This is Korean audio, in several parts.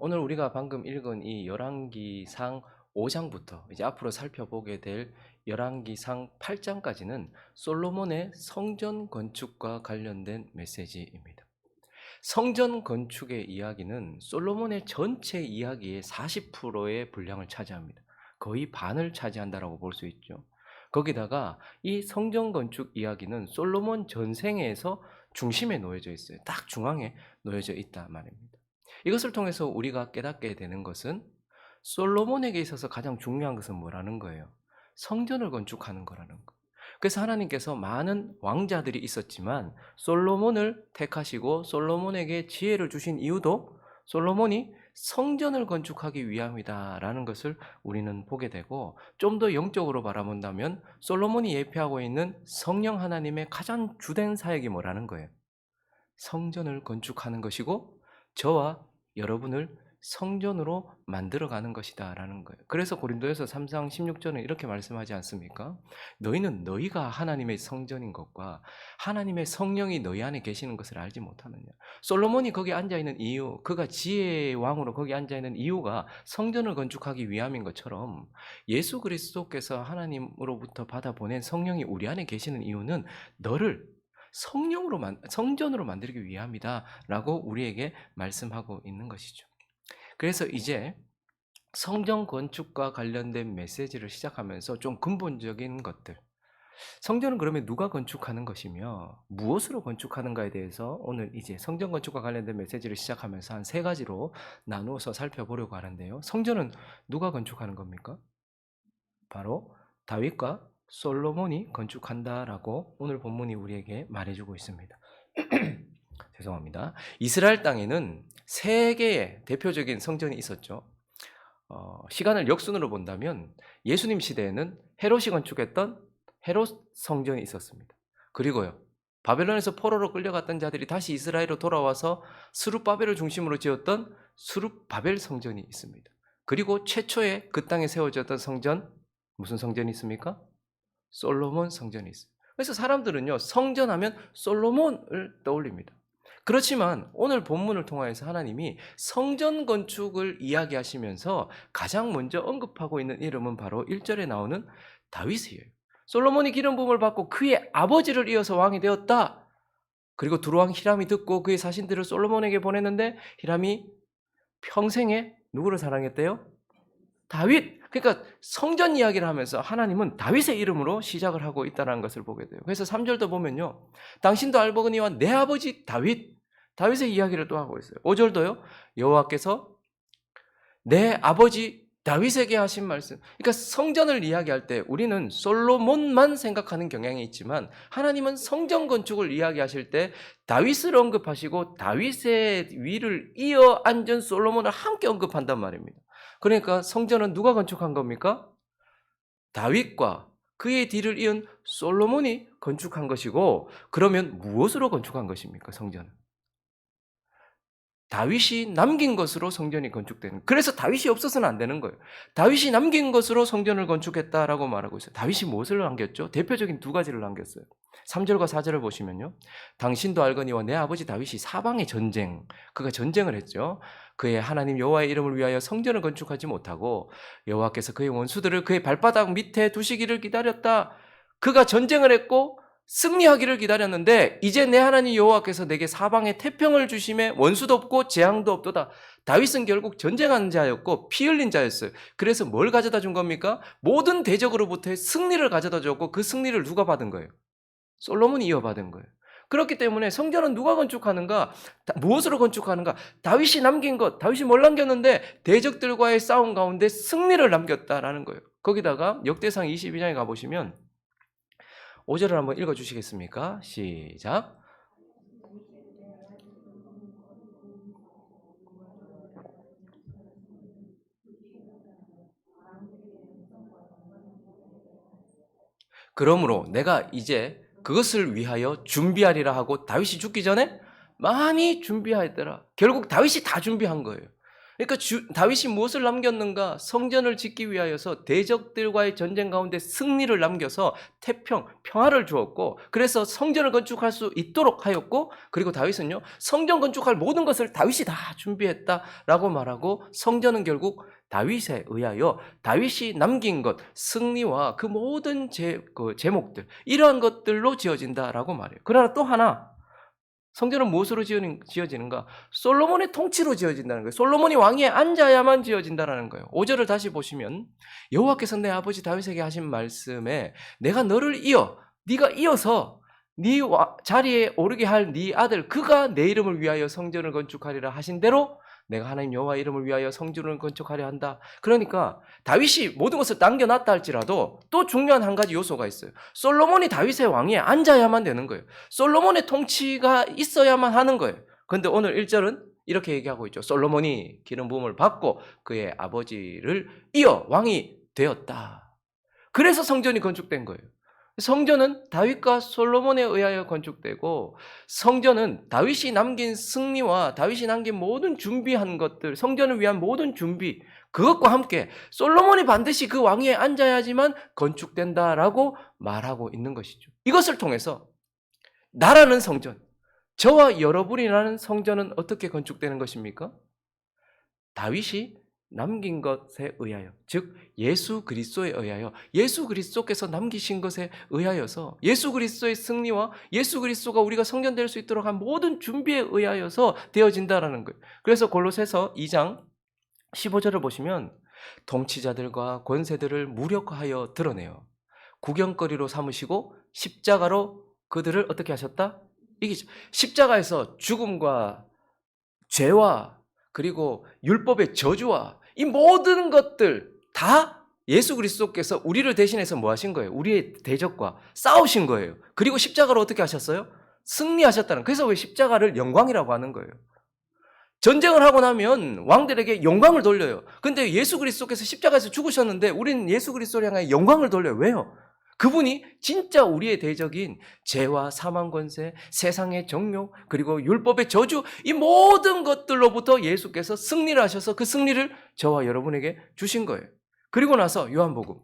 오늘 우리가 방금 읽은 이 열왕기상 5장부터 이제 앞으로 살펴보게 될 열왕기상 8장까지는 솔로몬의 성전 건축과 관련된 메시지입니다. 성전 건축의 이야기는 솔로몬의 전체 이야기의 40%의 분량을 차지합니다. 거의 반을 차지한다라고 볼 수 있죠. 거기다가 이 성전 건축 이야기는 솔로몬 전생에서 중심에 놓여져 있어요. 딱 중앙에 놓여져 있다 말입니다. 이것을 통해서 우리가 깨닫게 되는 것은 솔로몬에게 있어서 가장 중요한 것은 뭐라는 거예요? 성전을 건축하는 거라는 거. 그래서 하나님께서 많은 왕자들이 있었지만 솔로몬을 택하시고 솔로몬에게 지혜를 주신 이유도 솔로몬이 성전을 건축하기 위함이다라는 것을 우리는 보게 되고, 좀 더 영적으로 바라본다면 솔로몬이 예표하고 있는 성령 하나님의 가장 주된 사역이 뭐라는 거예요? 성전을 건축하는 것이고 저와 여러분을 성전으로 만들어가는 것이다라는 거예요. 그래서 고린도에서 3장 16절은 이렇게 말씀하지 않습니까? 너희는 너희가 하나님의 성전인 것과 하나님의 성령이 너희 안에 계시는 것을 알지 못하느냐. 솔로몬이 거기 앉아있는 이유, 그가 지혜의 왕으로 거기 앉아있는 이유가 성전을 건축하기 위함인 것처럼 예수 그리스도께서 하나님으로부터 받아보낸 성령이 우리 안에 계시는 이유는 너를 성전으로 만들기 위함이다라고 우리에게 말씀하고 있는 것이죠. 그래서 이제 성전 건축과 관련된 메시지를 시작하면서 좀 근본적인 것들, 성전은 그러면 누가 건축하는 것이며 무엇으로 건축하는가에 대해서 오늘 이제 성전 건축과 관련된 메시지를 시작하면서 한 3가지로 나누어서 살펴보려고 하는데요. 성전은 누가 건축하는 겁니까? 바로 다윗과 솔로몬이 건축한다라고 오늘 본문이 우리에게 말해주고 있습니다. 죄송합니다. 이스라엘 땅에는 3개의 대표적인 성전이 있었죠. 시간을 역순으로 본다면 예수님 시대에는 헤롯이 건축했던 헤롯 성전이 있었습니다. 그리고요, 바벨론에서 포로로 끌려갔던 자들이 다시 이스라엘로 돌아와서 스룹바벨을 중심으로 지었던 스룹바벨 성전이 있습니다. 그리고 최초에 그 땅에 세워졌던 성전, 무슨 성전이 있습니까? 솔로몬 성전이 있어요. 그래서 사람들은요, 성전하면 솔로몬을 떠올립니다. 그렇지만 오늘 본문을 통하여서 하나님이 성전 건축을 이야기하시면서 가장 먼저 언급하고 있는 이름은 바로 1절에 나오는 다윗이에요. 솔로몬이 기름 부음을 받고 그의 아버지를 이어서 왕이 되었다. 그리고 두루왕 히람이 듣고 그의 사신들을 솔로몬에게 보냈는데 히람이 평생에 누구를 사랑했대요? 다윗. 그러니까 성전 이야기를 하면서 하나님은 다윗의 이름으로 시작을 하고 있다는 것을 보게 돼요. 그래서 3절도 보면요, 당신도 알거니와 내 아버지 다윗의 이야기를 또 하고 있어요. 5절도요, 여호와께서 내 아버지 다윗에게 하신 말씀. 그러니까 성전을 이야기할 때 우리는 솔로몬만 생각하는 경향이 있지만 하나님은 성전 건축을 이야기하실 때 다윗을 언급하시고 다윗의 위를 이어 앉은 솔로몬을 함께 언급한단 말입니다. 그러니까 성전은 누가 건축한 겁니까? 다윗과 그의 뒤를 이은 솔로몬이 건축한 것이고, 그러면 무엇으로 건축한 것입니까? 성전은 다윗이 남긴 것으로 성전이 건축되는, 그래서 다윗이 없어서는 안 되는 거예요. 다윗이 남긴 것으로 성전을 건축했다라고 말하고 있어요. 다윗이 무엇을 남겼죠? 대표적인 2가지를 남겼어요. 3절과 4절을 보시면요, 당신도 알거니와 내 아버지 다윗이 사방의 전쟁, 그가 전쟁을 했죠. 그의 하나님 여호와의 이름을 위하여 성전을 건축하지 못하고 여호와께서 그의 원수들을 그의 발바닥 밑에 두시기를 기다렸다. 그가 전쟁을 했고 승리하기를 기다렸는데 이제 내 하나님 여호와께서 내게 사방에 태평을 주심에 원수도 없고 재앙도 없도다. 다윗은 결국 전쟁하는 자였고 피 흘린 자였어요. 그래서 뭘 가져다 준 겁니까? 모든 대적으로부터의 승리를 가져다 줬고 그 승리를 누가 받은 거예요? 솔로몬이 이어받은 거예요. 그렇기 때문에 성전은 누가 건축하는가? 무엇으로 건축하는가? 다윗이 남긴 것, 다윗이 뭘 남겼는데 대적들과의 싸움 가운데 승리를 남겼다라는 거예요. 거기다가 역대상 22장에 가보시면 5절을 한번 읽어주시겠습니까? 시작. 그러므로 내가 이제 그것을 위하여 준비하리라 하고 다윗이 죽기 전에 많이 준비하였더라. 결국 다윗이 다 준비한 거예요. 그러니까 다윗이 무엇을 남겼는가? 성전을 짓기 위하여서 대적들과의 전쟁 가운데 승리를 남겨서 평화를 주었고, 그래서 성전을 건축할 수 있도록 하였고, 그리고 다윗은요, 성전 건축할 모든 것을 다윗이 다 준비했다라고 말하고, 성전은 결국 다윗에 의하여 다윗이 남긴 것, 승리와 그 모든 제목들, 이러한 것들로 지어진다라고 말해요. 그러나 또 하나, 성전은 무엇으로 지어지는가? 솔로몬의 통치로 지어진다는 거예요. 솔로몬이 왕위에 앉아야만 지어진다는 거예요. 5절을 다시 보시면 여호와께서 내 아버지 다윗에게 하신 말씀에 내가 너를 네가 이어서 네 자리에 오르게 할 네 아들 그가 내 이름을 위하여 성전을 건축하리라 하신 대로 내가 하나님 여호와 이름을 위하여 성전을 건축하려 한다. 그러니까 다윗이 모든 것을 남겨놨다 할지라도 또 중요한 한 가지 요소가 있어요. 솔로몬이 다윗의 왕위에 앉아야만 되는 거예요. 솔로몬의 통치가 있어야만 하는 거예요. 그런데 오늘 1절은 이렇게 얘기하고 있죠. 솔로몬이 기름 부음을 받고 그의 아버지를 이어 왕이 되었다. 그래서 성전이 건축된 거예요. 성전은 다윗과 솔로몬에 의하여 건축되고, 성전은 다윗이 남긴 승리와 다윗이 남긴 모든 준비한 것들, 성전을 위한 모든 준비, 그것과 함께 솔로몬이 반드시 그 왕위에 앉아야지만 건축된다라고 말하고 있는 것이죠. 이것을 통해서 나라는 성전, 저와 여러분이라는 성전은 어떻게 건축되는 것입니까? 다윗이 남긴 것에 의하여, 즉 예수 그리스도에 의하여, 예수 그리스도께서 남기신 것에 의하여서, 예수 그리스도의 승리와 예수 그리스도가 우리가 성전될 수 있도록 한 모든 준비에 의하여서 되어진다라는 거예요. 그래서 골로새서 2장 15절을 보시면 통치자들과 권세들을 무력화하여 드러내요. 구경거리로 삼으시고 십자가로 그들을 어떻게 하셨다? 이기죠. 십자가에서 죽음과 죄와 그리고 율법의 저주와 이 모든 것들 다 예수 그리스도께서 우리를 대신해서 뭐 하신 거예요? 우리의 대적과 싸우신 거예요. 그리고 십자가로 어떻게 하셨어요? 승리하셨다는. 그래서 왜 십자가를 영광이라고 하는 거예요? 전쟁을 하고 나면 왕들에게 영광을 돌려요. 근데 예수 그리스도께서 십자가에서 죽으셨는데 우리는 예수 그리스도를 향해 영광을 돌려요. 왜요? 그분이 진짜 우리의 대적인 죄와 사망 권세, 세상의 정욕, 그리고 율법의 저주, 이 모든 것들로부터 예수께서 승리를 하셔서 그 승리를 저와 여러분에게 주신 거예요. 그리고 나서 요한복음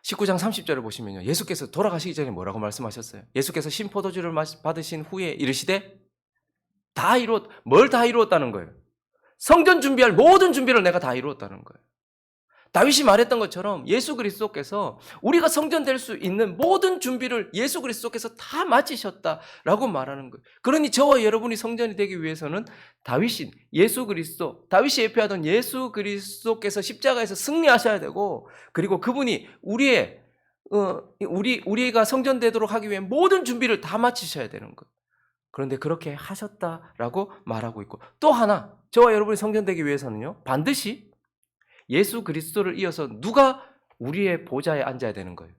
19장 30절을 보시면요, 예수께서 돌아가시기 전에 뭐라고 말씀하셨어요? 예수께서 신포도주를 받으신 후에 이르시되 뭘 다 이루었다는 거예요? 성전 준비할 모든 준비를 내가 다 이루었다는 거예요. 다윗이 말했던 것처럼 예수 그리스도께서 우리가 성전 될 수 있는 모든 준비를 예수 그리스도께서 다 마치셨다라고 말하는 거예요. 그러니 저와 여러분이 성전이 되기 위해서는 다윗인 예수 그리스도, 다윗이 예표하던 예수 그리스도께서 십자가에서 승리하셔야 되고, 그리고 그분이 우리가 성전 되도록 하기 위해 모든 준비를 다 마치셔야 되는 거예요. 그런데 그렇게 하셨다라고 말하고 있고, 또 하나 저와 여러분이 성전 되기 위해서는요, 반드시 예수 그리스도를 이어서 누가 우리의 보좌에 앉아야 되는 거예요?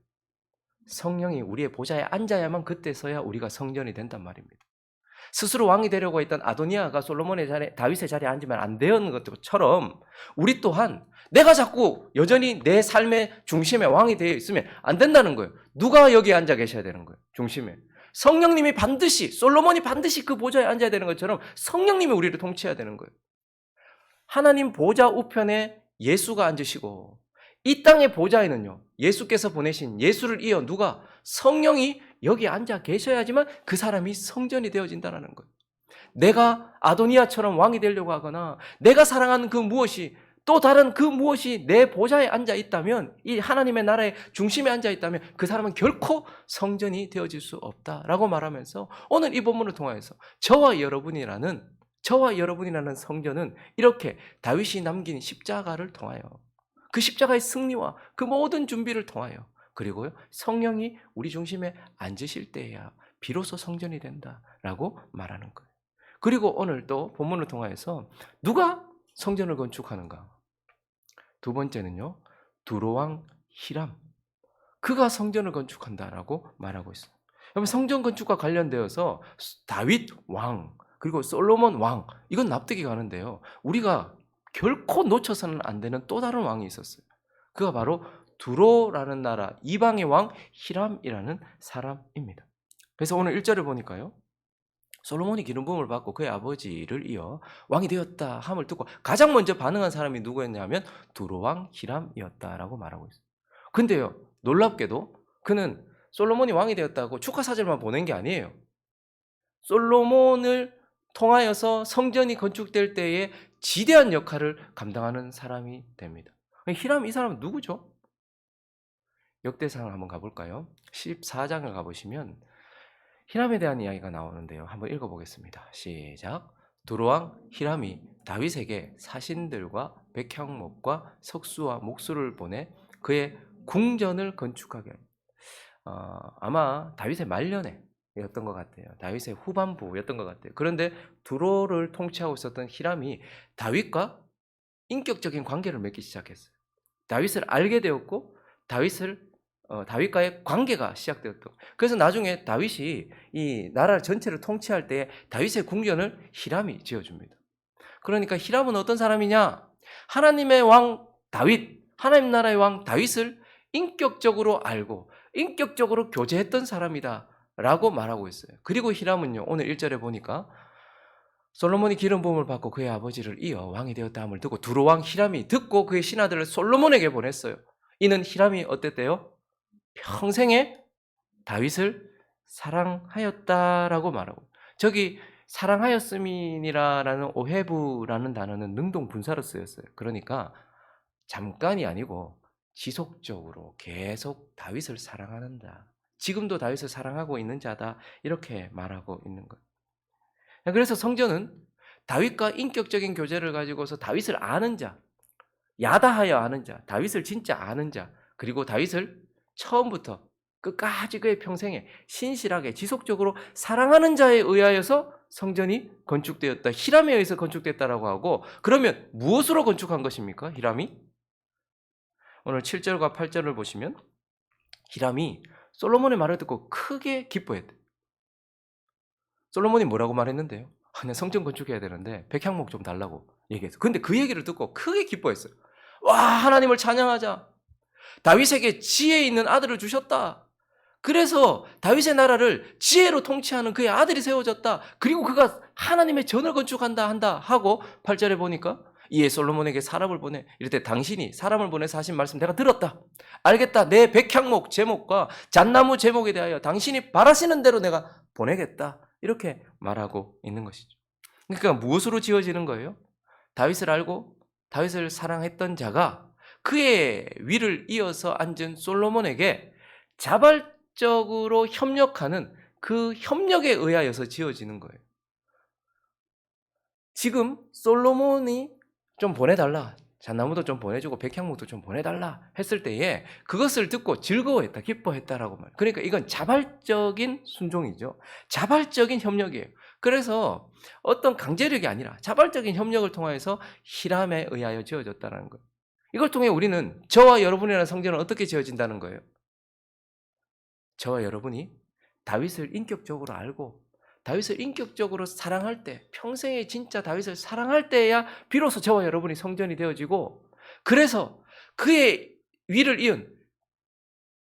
성령이 우리의 보좌에 앉아야만 그때서야 우리가 성전이 된단 말입니다. 스스로 왕이 되려고 했던 아도니아가 솔로몬의 자리에, 다윗의 자리에 앉으면 안 되는 것처럼 우리 또한 내가 자꾸 여전히 내 삶의 중심에 왕이 되어 있으면 안 된다는 거예요. 누가 여기에 앉아 계셔야 되는 거예요? 중심에. 성령님이 반드시, 솔로몬이 반드시 그 보좌에 앉아야 되는 것처럼 성령님이 우리를 통치해야 되는 거예요. 하나님 보좌 우편에 예수가 앉으시고, 이 땅의 보좌에는요, 예수께서 보내신 예수를 이어 누가? 성령이 여기 앉아 계셔야지만 그 사람이 성전이 되어진다는 거예요. 내가 아도니아처럼 왕이 되려고 하거나 내가 사랑하는 그 무엇이, 또 다른 그 무엇이 내 보좌에 앉아 있다면, 이 하나님의 나라의 중심에 앉아 있다면 그 사람은 결코 성전이 되어질 수 없다라고 말하면서 오늘 이 본문을 통해서 저와 여러분이라는 성전은 이렇게 다윗이 남긴 십자가를 통하여, 그 십자가의 승리와 그 모든 준비를 통하여, 그리고요, 성령이 우리 중심에 앉으실 때야 비로소 성전이 된다라고 말하는 거예요. 그리고 오늘 또 본문을 통하여서 누가 성전을 건축하는가? 두 번째는요, 두로왕 히람, 그가 성전을 건축한다라고 말하고 있어요. 여러분, 성전 건축과 관련되어서 다윗 왕, 그리고 솔로몬 왕, 이건 납득이 가는데요, 우리가 결코 놓쳐서는 안 되는 또 다른 왕이 있었어요. 그가 바로 두로라는 나라 이방의 왕 히람이라는 사람입니다. 그래서 오늘 1절을 보니까요, 솔로몬이 기름 부음을 받고 그의 아버지를 이어 왕이 되었다 함을 듣고 가장 먼저 반응한 사람이 누구였냐면 두로왕 히람이었다라고 말하고 있어요. 근데요, 놀랍게도 그는 솔로몬이 왕이 되었다고 축하 사절만 보낸 게 아니에요. 솔로몬을 통하여서 성전이 건축될 때에 지대한 역할을 감당하는 사람이 됩니다. 히람, 이 사람은 누구죠? 역대상을 한번 가볼까요? 14장을 가보시면 히람에 대한 이야기가 나오는데요. 한번 읽어보겠습니다. 시작. 두로왕 히람이 다윗에게 사신들과 백향목과 석수와 목수를 보내 그의 궁전을 건축하게 합니다. 아마 다윗의 말년에였던 것 같아요. 다윗의 후반부였던 것 같아요. 그런데 두로를 통치하고 있었던 히람이 다윗과 인격적인 관계를 맺기 시작했어요. 다윗을 알게 되었고 다윗과의 관계가 시작되었던. 그래서 나중에 다윗이 이 나라 전체를 통치할 때 다윗의 궁전을 히람이 지어줍니다. 그러니까 히람은 어떤 사람이냐? 하나님의 왕 다윗, 하나님 나라의 왕 다윗을 인격적으로 알고 인격적으로 교제했던 사람이다 라고 말하고 있어요. 그리고 히람은요, 오늘 1절에 보니까 솔로몬이 기름 부음을 받고 그의 아버지를 이어 왕이 되었다 함을 듣고 두로왕 히람이 듣고 그의 신하들을 솔로몬에게 보냈어요. 이는 히람이 어땠대요? 평생에 다윗을 사랑하였다라고 말하고, 저기 사랑하였음이라는 오헤브라는 단어는 능동분사로 쓰였어요. 그러니까 잠깐이 아니고 지속적으로 계속 다윗을 사랑하는다. 지금도 다윗을 사랑하고 있는 자다. 이렇게 말하고 있는 거예요. 그래서 성전은 다윗과 인격적인 교제를 가지고서 다윗을 아는 자, 야다하여 아는 자, 다윗을 진짜 아는 자, 그리고 다윗을 처음부터 끝까지 그의 평생에 신실하게 지속적으로 사랑하는 자에 의하여서 성전이 건축되었다. 히람에 의해서 건축됐다라고 하고, 그러면 무엇으로 건축한 것입니까? 히람이? 오늘 7절과 8절을 보시면 히람이 솔로몬의 말을 듣고 크게 기뻐했대요. 솔로몬이 뭐라고 말했는데요? 나 성전 건축해야 되는데 백향목 좀 달라고 얘기했어요. 근데 그 얘기를 듣고 크게 기뻐했어요. 와, 하나님을 찬양하자. 다윗에게 지혜 있는 아들을 주셨다. 그래서 다윗의 나라를 지혜로 통치하는 그의 아들이 세워졌다. 그리고 그가 하나님의 전을 건축한다 한다 하고 8절에 보니까 이에 솔로몬에게 사람을 보내 이럴 때 당신이 사람을 보내서 하신 말씀 내가 들었다. 알겠다. 내 백향목 제목과 잣나무 제목에 대하여 당신이 바라시는 대로 내가 보내겠다. 이렇게 말하고 있는 것이죠. 그러니까 무엇으로 지어지는 거예요? 다윗을 알고 다윗을 사랑했던 자가 그의 위를 이어서 앉은 솔로몬에게 자발적으로 협력하는 그 협력에 의하여서 지어지는 거예요. 지금 솔로몬이 좀 보내달라, 잣나무도 좀 보내주고 백향목도 좀 보내달라 했을 때에 그것을 듣고 즐거워했다, 기뻐했다라고 말. 그러니까 이건 자발적인 순종이죠. 자발적인 협력이에요. 그래서 어떤 강제력이 아니라 자발적인 협력을 통해서 히람에 의하여 지어졌다는 거예요. 이걸 통해 우리는 저와 여러분이라는 성전은 어떻게 지어진다는 거예요? 저와 여러분이 다윗을 인격적으로 알고 다윗을 인격적으로 사랑할 때, 평생에 진짜 다윗을 사랑할 때야 비로소 저와 여러분이 성전이 되어지고, 그래서 그의 위를 이은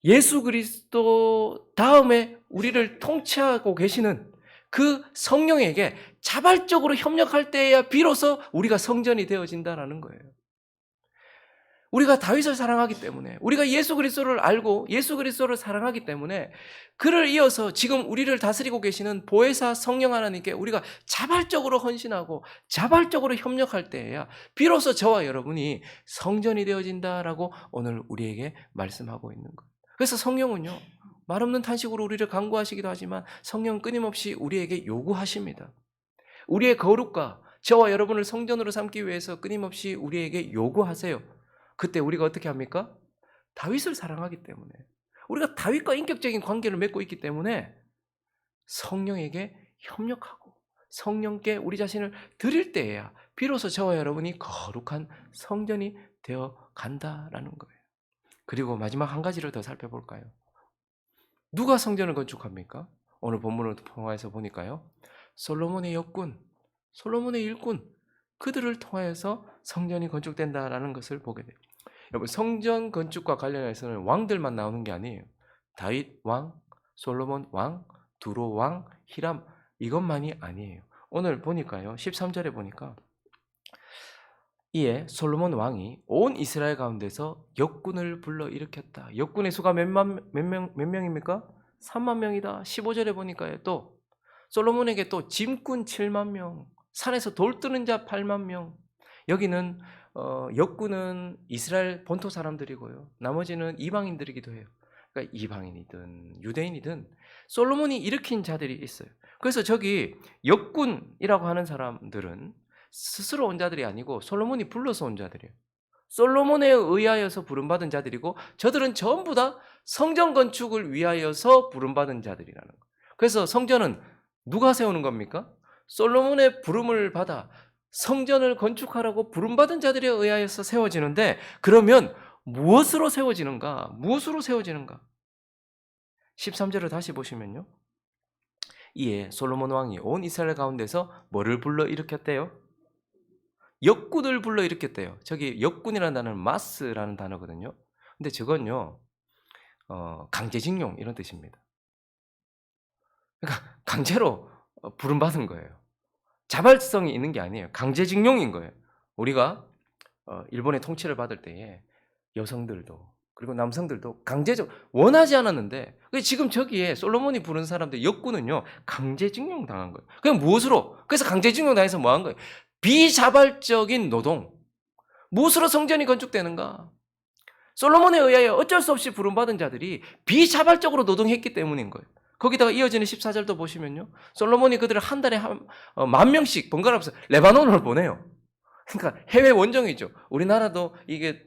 예수 그리스도 다음에 우리를 통치하고 계시는 그 성령에게 자발적으로 협력할 때야 비로소 우리가 성전이 되어진다는 거예요. 우리가 다윗을 사랑하기 때문에, 우리가 예수 그리스도를 알고 예수 그리스도를 사랑하기 때문에 그를 이어서 지금 우리를 다스리고 계시는 보혜사 성령 하나님께 우리가 자발적으로 헌신하고 자발적으로 협력할 때에야 비로소 저와 여러분이 성전이 되어진다라고 오늘 우리에게 말씀하고 있는 거예요. 그래서 성령은요, 말없는 탄식으로 우리를 간구하시기도 하지만 성령은 끊임없이 우리에게 요구하십니다. 우리의 거룩과 저와 여러분을 성전으로 삼기 위해서 끊임없이 우리에게 요구하세요. 그때 우리가 어떻게 합니까? 다윗을 사랑하기 때문에, 우리가 다윗과 인격적인 관계를 맺고 있기 때문에 성령에게 협력하고 성령께 우리 자신을 드릴 때에야 비로소 저와 여러분이 거룩한 성전이 되어 간다라는 거예요. 그리고 마지막 한 가지를 더 살펴볼까요? 누가 성전을 건축합니까? 오늘 본문을 통해서 보니까요, 솔로몬의 역군, 솔로몬의 일꾼, 그들을 통해서 성전이 건축된다라는 것을 보게 돼요. 여러분, 성전 건축과 관련해서는 왕들만 나오는 게 아니에요. 다윗 왕, 솔로몬 왕, 두로 왕, 히람, 이것만이 아니에요. 오늘 보니까요. 13절에 보니까 이에 솔로몬 왕이 온 이스라엘 가운데서 역군을 불러 일으켰다. 역군의 수가 몇 명입니까? 3만 명이다. 15절에 보니까요. 또 솔로몬에게 또 짐꾼 7만 명, 산에서 돌 뜨는 자 8만 명. 여기는 역군은 이스라엘 본토 사람들이고요. 나머지는 이방인들이기도 해요. 그러니까 이방인이든 유대인이든 솔로몬이 일으킨 자들이 있어요. 그래서 저기 역군이라고 하는 사람들은 스스로 온 자들이 아니고 솔로몬이 불러서 온 자들이에요. 솔로몬에 의하여서 부름받은 자들이고 저들은 전부 다 성전 건축을 위하여서 부름받은 자들이라는 거예요. 그래서 성전은 누가 세우는 겁니까? 솔로몬의 부름을 받아 성전을 건축하라고 부름받은 자들에 의하여서 세워지는데 그러면 무엇으로 세워지는가? 무엇으로 세워지는가? 13절을 다시 보시면요. 이에 솔로몬 왕이 온 이스라엘 가운데서 뭐를 불러 일으켰대요? 역군을 불러 일으켰대요. 저기 역군이라는 단어는 마스라는 단어거든요. 근데 저건요, 강제징용 이런 뜻입니다. 그러니까 강제로 부름받은 거예요. 자발성이 있는 게 아니에요. 강제징용인 거예요. 우리가 일본의 통치를 받을 때에 여성들도 그리고 남성들도 강제적 원하지 않았는데 지금 저기에 솔로몬이 부른 사람들 역군은요 강제징용 당한 거예요. 그냥 무엇으로? 그래서 강제징용 당해서 뭐 한 거예요? 비자발적인 노동. 무엇으로 성전이 건축되는가? 솔로몬에 의하여 어쩔 수 없이 부름받은 자들이 비자발적으로 노동했기 때문인 거예요. 거기다가 이어지는 14절도 보시면요. 솔로몬이 그들을 한 달에 10,000명씩 번갈아서 레바논을 보내요. 그러니까 해외 원정이죠. 우리나라도 이게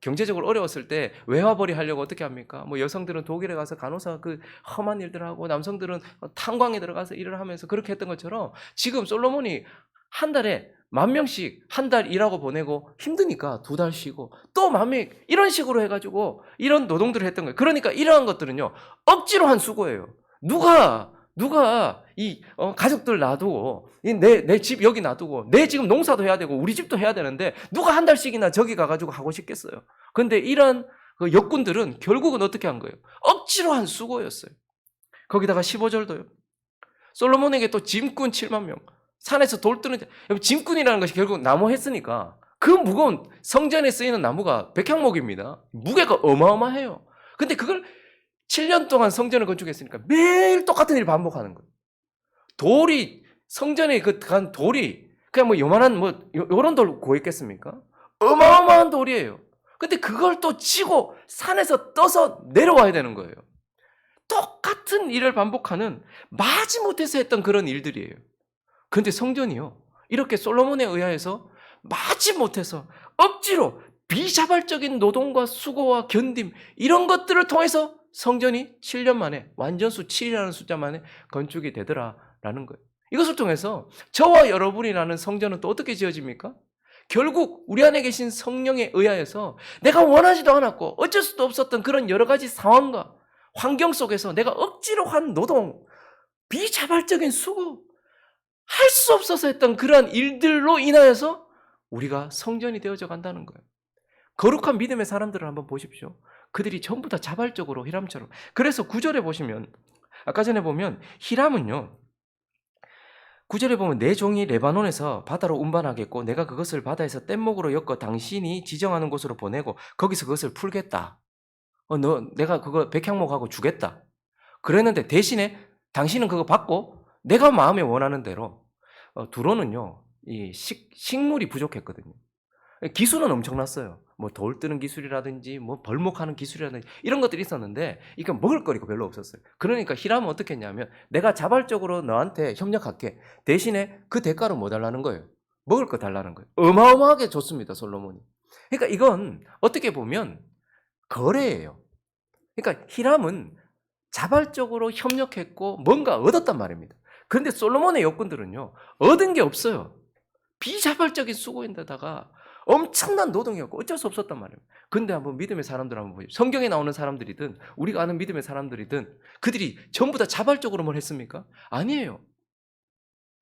경제적으로 어려웠을 때 외화벌이 하려고 어떻게 합니까? 뭐 여성들은 독일에 가서 간호사 그 험한 일들을 하고 남성들은 탄광에 들어가서 일을 하면서 그렇게 했던 것처럼 지금 솔로몬이 한 달에 10,000명씩 한 달 일하고 보내고 힘드니까 2달 쉬고 또 10,000명 이런 식으로 해가지고 이런 노동들을 했던 거예요. 그러니까 이러한 것들은요 억지로 한 수고예요. 누가 이 가족들 놔두고 내 집 여기 놔두고 내 지금 농사도 해야 되고 우리 집도 해야 되는데 누가 한 달씩이나 저기 가가지고 하고 싶겠어요. 그런데 이런 그 역군들은 결국은 어떻게 한 거예요? 억지로 한 수고였어요. 거기다가 15절도요. 솔로몬에게 또 짐꾼 7만 명. 산에서 돌 뜨는 짐꾼이라는 것이 결국 나무 했으니까 그 무거운 성전에 쓰이는 나무가 백향목입니다. 무게가 어마어마해요. 근데 그걸 7년 동안 성전을 건축했으니까 매일 똑같은 일을 반복하는 거예요. 돌이 성전에 간 돌이 그냥 뭐 요만한 뭐 요런 돌 구했겠습니까? 어마어마한 돌이에요. 근데 그걸 또 치고 산에서 떠서 내려와야 되는 거예요. 똑같은 일을 반복하는 마지못해서 했던 그런 일들이에요. 그런데 성전이요. 이렇게 솔로몬에 의하여서 마지못해서 억지로 비자발적인 노동과 수고와 견딤 이런 것들을 통해서 성전이 7년 만에 완전수 7이라는 숫자 만에 건축이 되더라라는 거예요. 이것을 통해서 저와 여러분이라는 성전은 또 어떻게 지어집니까? 결국 우리 안에 계신 성령에 의하여서 내가 원하지도 않았고 어쩔 수도 없었던 그런 여러 가지 상황과 환경 속에서 내가 억지로 한 노동, 비자발적인 수고, 할 수 없어서 했던 그러한 일들로 인하여서 우리가 성전이 되어져 간다는 거예요. 거룩한 믿음의 사람들을 한번 보십시오. 그들이 전부 다 자발적으로 히람처럼. 그래서 9절에 보시면 아까 전에 보면 히람은요. 9절에 보면 내 종이 레바논에서 바다로 운반하겠고 내가 그것을 바다에서 뗏목으로 엮어 당신이 지정하는 곳으로 보내고 거기서 그것을 풀겠다. 내가 그거 백향목하고 주겠다. 그랬는데 대신에 당신은 그거 받고 내가 마음에 원하는 대로 두로는요. 이 식물이 부족했거든요. 기술은 엄청났어요. 뭐 돌 뜨는 기술이라든지 뭐 벌목하는 기술이라든지 이런 것들이 있었는데 이건 먹을 거리가 별로 없었어요. 그러니까 히람은 어떻게 했냐면 내가 자발적으로 너한테 협력할게. 대신에 그 대가로 뭐 달라는 거예요? 먹을 거 달라는 거예요. 어마어마하게 줬습니다. 솔로몬이. 그러니까 이건 어떻게 보면 거래예요. 그러니까 히람은 자발적으로 협력했고 뭔가 얻었단 말입니다. 그런데 솔로몬의 역군들은요. 얻은 게 없어요. 비자발적인 수고인데다가 엄청난 노동이었고 어쩔 수 없었단 말이에요. 근데 한번 믿음의 사람들 한번 보십시오. 성경에 나오는 사람들이든 우리가 아는 믿음의 사람들이든 그들이 전부 다 자발적으로 뭘 했습니까? 아니에요.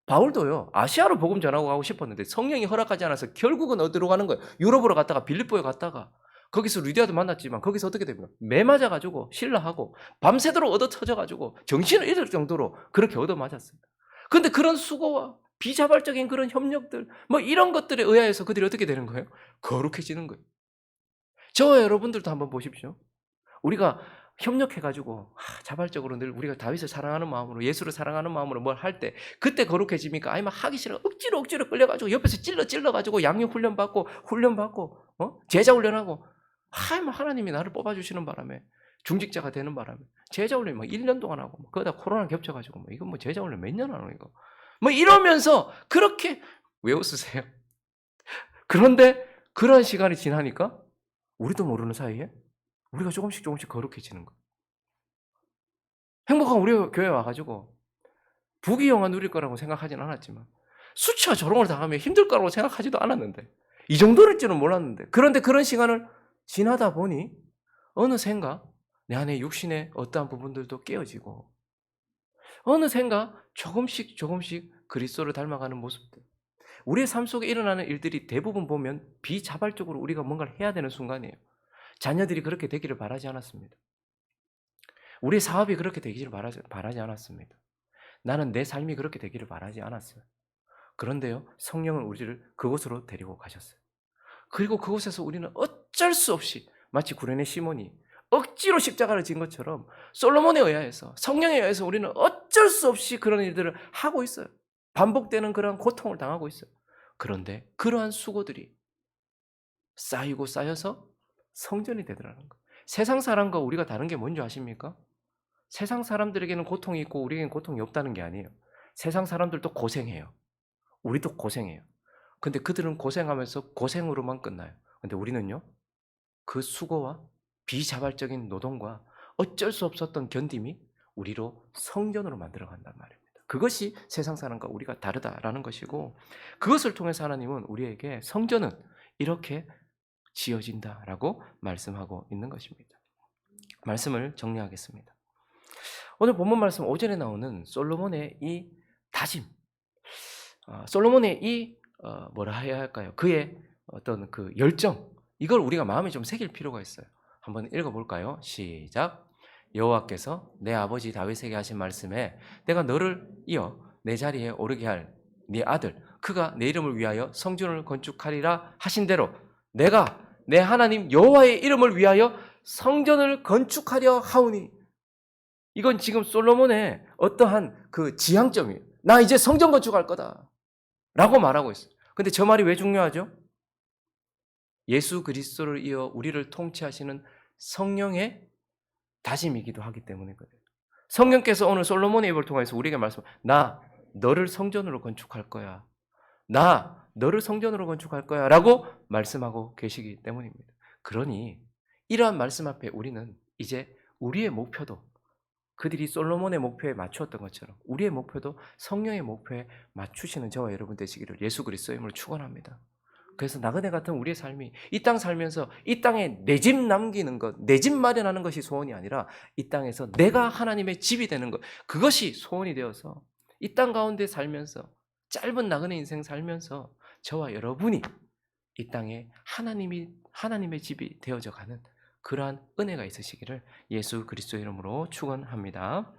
바울도요. 아시아로 복음 전하고 가고 싶었는데 성령이 허락하지 않아서 결국은 어디로 가는 거예요? 유럽으로 갔다가 빌립보에 갔다가 거기서 루디아도 만났지만 거기서 어떻게 됩니까? 매 맞아가지고 신라하고 밤새도록 얻어 터져가지고 정신을 잃을 정도로 그렇게 얻어 맞았습니다. 근데 그런 수고와 비자발적인 그런 협력들 뭐 이런 것들에 의하여서 그들이 어떻게 되는 거예요? 거룩해지는 거예요. 저와 여러분들도 한번 보십시오. 우리가 협력해 가지고 자발적으로 늘 우리가 다윗을 사랑하는 마음으로 예수를 사랑하는 마음으로 뭘 할 때 그때 거룩해집니까? 아니면 하기 싫어 억지로 끌려 가지고 옆에서 찔러 가지고 양육 훈련 받고 제자 훈련하고 뭐 하나님이 나를 뽑아 주시는 바람에 중직자가 되는 바람에 제자 훈련 막 1년 동안 하고 그러다 코로나 겹쳐 가지고 뭐 이거 뭐 제자 훈련 몇 년 하노 이거. 뭐 이러면서 그렇게 왜 웃으세요? 그런데 그런 시간이 지나니까 우리도 모르는 사이에 우리가 조금씩 거룩해지는 거예요. 행복한 우리 교회 와 가지고 부귀영화 누릴 거라고 생각하지는 않았지만 수치와 조롱을 당하면 힘들 거라고 생각하지도 않았는데 이 정도일 줄은 몰랐는데 그런데 그런 시간을 지나다 보니 어느샌가 내 안에 육신의 어떠한 부분들도 깨어지고 어느샌가 조금씩 그리스도를 닮아가는 모습들 우리의 삶 속에 일어나는 일들이 대부분 보면 비자발적으로 우리가 뭔가를 해야 되는 순간이에요. 자녀들이 그렇게 되기를 바라지 않았습니다. 우리의 사업이 그렇게 되기를 바라지 않았습니다. 나는 내 삶이 그렇게 되기를 바라지 않았어요. 그런데요, 성령은 우리를 그곳으로 데리고 가셨어요. 그리고 그곳에서 우리는 어쩔 수 없이 마치 구레네 시몬이 억지로 십자가를 진 것처럼 솔로몬에 의하여서 성령에 의해서 우리는 어쩔 수 없이 그런 일들을 하고 있어요. 반복되는 그런 고통을 당하고 있어요. 그런데 그러한 수고들이 쌓이고 쌓여서 성전이 되더라는 거예요. 세상 사람과 우리가 다른 게 뭔지 아십니까? 세상 사람들에게는 고통이 있고 우리에게는 고통이 없다는 게 아니에요. 세상 사람들도 고생해요. 우리도 고생해요. 근데 그들은 고생하면서 고생으로만 끝나요. 근데 우리는요. 그 수고와 비자발적인 노동과 어쩔 수 없었던 견딤이 우리로 성전으로 만들어 간단 말입니다. 그것이 세상 사람과 우리가 다르다라는 것이고 그것을 통해서 하나님은 우리에게 성전은 이렇게 지어진다라고 말씀하고 있는 것입니다. 말씀을 정리하겠습니다. 오늘 본문 말씀 5절에 나오는 솔로몬의 이 다짐, 솔로몬의 이 뭐라 해야 할까요? 그의 어떤 그 열정, 이걸 우리가 마음에 좀 새길 필요가 있어요. 한번 읽어볼까요? 시작. 여호와께서 내 아버지 다윗에게 하신 말씀에 내가 너를 이어 내 자리에 오르게 할 네 아들 그가 내 이름을 위하여 성전을 건축하리라 하신 대로 내가 내 하나님 여호와의 이름을 위하여 성전을 건축하려 하오니. 이건 지금 솔로몬의 어떠한 그 지향점이에요. 나 이제 성전 건축할 거다 라고 말하고 있어요. 근데 저 말이 왜 중요하죠? 예수 그리스도를 이어 우리를 통치하시는 성령의 다짐이기도 하기 때문에 그래요. 성령께서 오늘 솔로몬의 입을 통해서 우리에게 나 너를 성전으로 건축할 거야. 나 너를 성전으로 건축할 거야 라고 말씀하고 계시기 때문입니다. 그러니 이러한 말씀 앞에 우리는 이제 우리의 목표도 그들이 솔로몬의 목표에 맞추었던 것처럼 우리의 목표도 성령의 목표에 맞추시는 저와 여러분 되시기를 예수 그리스도의 이름으로 축원합니다. 그래서 나그네 같은 우리의 삶이 이 땅 살면서 이 땅에 내 집 남기는 것, 내 집 마련하는 것이 소원이 아니라 이 땅에서 내가 하나님의 집이 되는 것, 그것이 소원이 되어서 이 땅 가운데 살면서 짧은 나그네 인생 살면서 저와 여러분이 이 땅에 하나님의 집이 되어져 가는 그러한 은혜가 있으시기를 예수 그리스도의 이름으로 축원합니다.